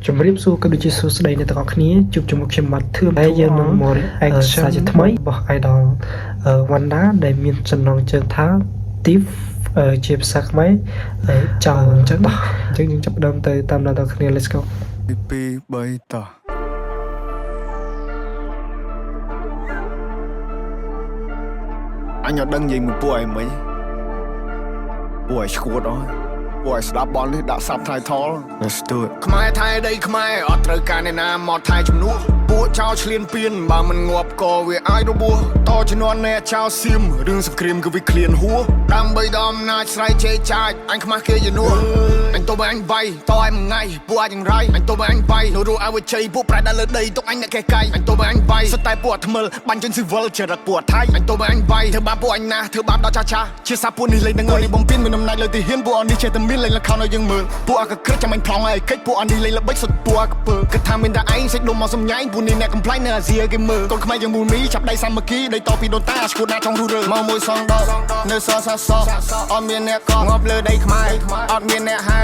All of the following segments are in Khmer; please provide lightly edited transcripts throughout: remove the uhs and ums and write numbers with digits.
ជំរាបសួរក៏ដូចជាសួស្តីអ្នកទាំងអស់គ្នាជួបជាមួយខ្ញុំបាទធឿមហើយយើងនឹងមក reaction ជាថ្មីរបស់ idol Wanda ដែលមានចំណងជើងថា Thief ជាភាសាខ្មែរចោលអញ្ចឹងយើងចាប់ផ្ដើមទៅតាមដល់គ្នា let's go 2 3តោះអញអត់ដឹងនិយាយមួយពួកឯងមិញពួកឯងឈួតអស់ពួកឯងស្ដាប់បននេះដាក់ subtitle Let's do it ខ្មែរថៃដីខ្មែរអត់ត្រូវការអ្នកណាមកថៃជំនួសពួកចោលឆ្លៀនពៀនបើមិនងាប់ក៏វាអាចរបួសតជំនាន់អ្នកចោលសៀមរឿងសង្គ្រាមគឺវាឃ្លានហួរដើម្បីដល់អំណាចស្រ័យជេរចាចអញខ្មាស់គេយនួនអញទៅបើអញវាយតឲ្យមួយថ្ងៃពួកអាចយ៉ាងไรអញទៅបើអញវាយនោះឲ្យវិជ័យពួកប្រែដល់លើដីទុកអញអ្នកកេះកាយអញទៅបើអញវាយសុទ្ធតែពួកថ្មិលបាញ់ចេញស៊ីវិលចរិតពួកថៃអញទៅបើអញវាយធ្វើបាបពួកអញណាធ្វើបាបដល់ចាជាសាពួកនេះលេងនឹងនេះបំពេញមានអំណាចលើទីហ៊ានពួកអននេះចេះតែមានលេងលខោឲ្យយើងមើលពួកអកក្រឹតចាំអញប្លង់ឲ្យកិច្ចពួកអននេះលេងល្បិចសុទ្ធពួកអកពើគិតថាមានតែឯងសេចដុំមកសំញ៉ៃពួកនេះអ្នកកំ នៅអាស៊ីគេមើលកូនខ្មែរយើងមូលមីចាប់ដៃសាមគ្គីដៃតពីដូនតាឈួតណាចង់រស់រើមកមួយសងដល់នៅសសអត់មានអ្នកកងាប់លើដីខ្មែរអត់មានអ្នកហែ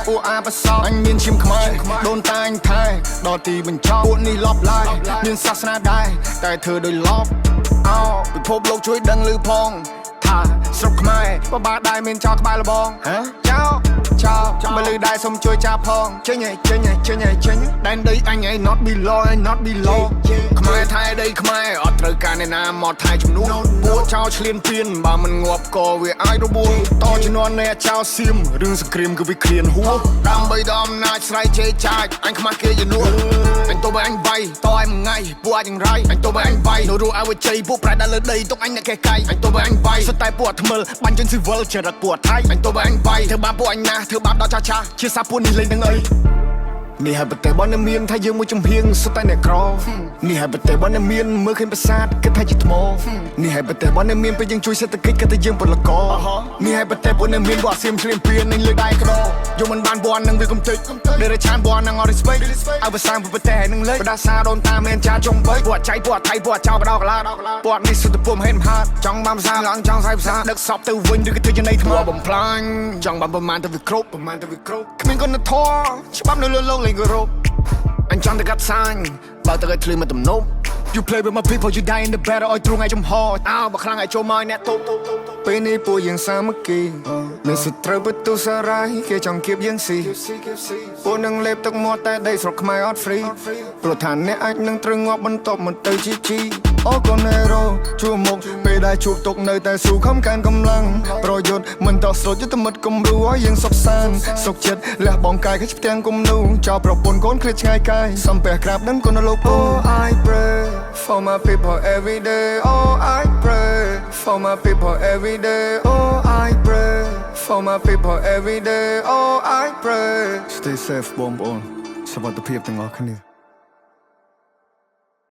ពួកអាបសអញមានឈាមខ្មែរដូនតាអញថែដល់ទីបញ្ចប់ពួកនេះលប់ឡាយមានសាសនាដែរតែធ្វើដោយលប់អោពិភពលោកជួយដឹងឮផងថាស្រុកខ្មែរបបាដែរមានចោលក្បាលលបងចោលមើលដែរសុំជួយចាប់ផងចេញដែនដីអញឯង not below ខ្មែរថៃដីខ្មែរអត់ត្រូវការអ្នកណាមកថៃជំនួសពួកចោលឆ្លៀនពៀនបើមិនងាប់ក៏វាអាចរបួសតជំនាន់អ្នកចោលសៀមរឿងសង្គ្រាមគឺវាឃ្លានហួរដើម្បីដល់អំណាចស្រ័យជេរចាចអញខ្មាស់គេយនួនអញទៅបើអញវាយតឲ្យមួយថ្ងៃពួកអាចយ៉ាងไรអញទៅបើអញវាយនោះឲ្យវិជ័យពួកប្រែដល់លើដីទុកអញអ្នកកេះកាយអញទៅបើអញវាយសុទ្ធតែពួកថ្មិលបាញ់ចេញស៊ីវិលចរិតពួកថៃអញទៅបើអញវាយធ្វើបាបពួកអញណាធ្វើបាបដល់ចាជាសាពួកនេះលេងនឹងអីនេះហើយប្រទេសបនមានថាយើងមួយចំហៀងសុទ្ធតែអ្នកក្រនេះហើយប្រទេសបនមានមើលឃើញប្រាសាទគិតថាជាថ្មនេះហើយប្រទេសបនមានពេលយើងជួយសេដ្ឋកិច្ចគិតថាយើងពលករនេះហើយប្រទេសបនមានវត្តសៀមឆ្លៀនពៀននឹងលើដៃក្តោយកមិនបានបននឹងវាកំតិចដែលឆានបននឹងអត់ respect ឲ្យភាសាប្រទេសនឹងលេបដាសាដូនតាមានចាចុងបីពួកចៃពួកថៃពួកចោលបដោកឡាពួកនេះសុទ្ធតែពុំហេតុហាត់ចង់បានភាសាឡើងចង់សាយភាសាដឹកសពទៅវិញឬក៏ធ្វើចំណៃថ្មបំផ្លាញចង់បានប្រមាណទៅវាគ្រប់គ្មានគុណធម៌ច្បាប់នៅលើលោកអញចង់តែកាត់សាញ់បើទៅឲ្យធ្លីមកទំនប់ You play with my people you die in the battle ឲ្យទ្រូងឲ្យចំហអើបើខ្លាំងឲ្យចូលមកអ្នកទូពេលនេះពួកយើងសាមគ្គីមានសត្រូវបន្ទុសារាយគេចង់គៀបយើងស៊ីពួកនឹងលេបទឹកមាត់តែដីស្រុកខ្មែរអត់ free ព្រោះថាអ្នកអាចនឹងត្រូវងាប់បន្ទាប់មកទៅជីអូកូណេរ៉ូជួមុខពេលដែលជួបទុកនៅតែស៊ូខំកានកម្លាំងប្រយុទ្ធមិនតោះស្លុតយុទ្ធមិត្តគំរូឲ្យយើងសុខសាន្តសុខចិត្តលះបងកាយគេផ្ទាំងគំនូចោលប្រពន្ធកូនគ្រាឆ្ងាយកាយសំពះក្រាបនឹងគុណលោក Oh I pray for my people every day Oh I pray for my people every day Oh I pray for my people every day Oh I pray Stay safe បងប្អូនសុខភាពទាំងអស់គ្នា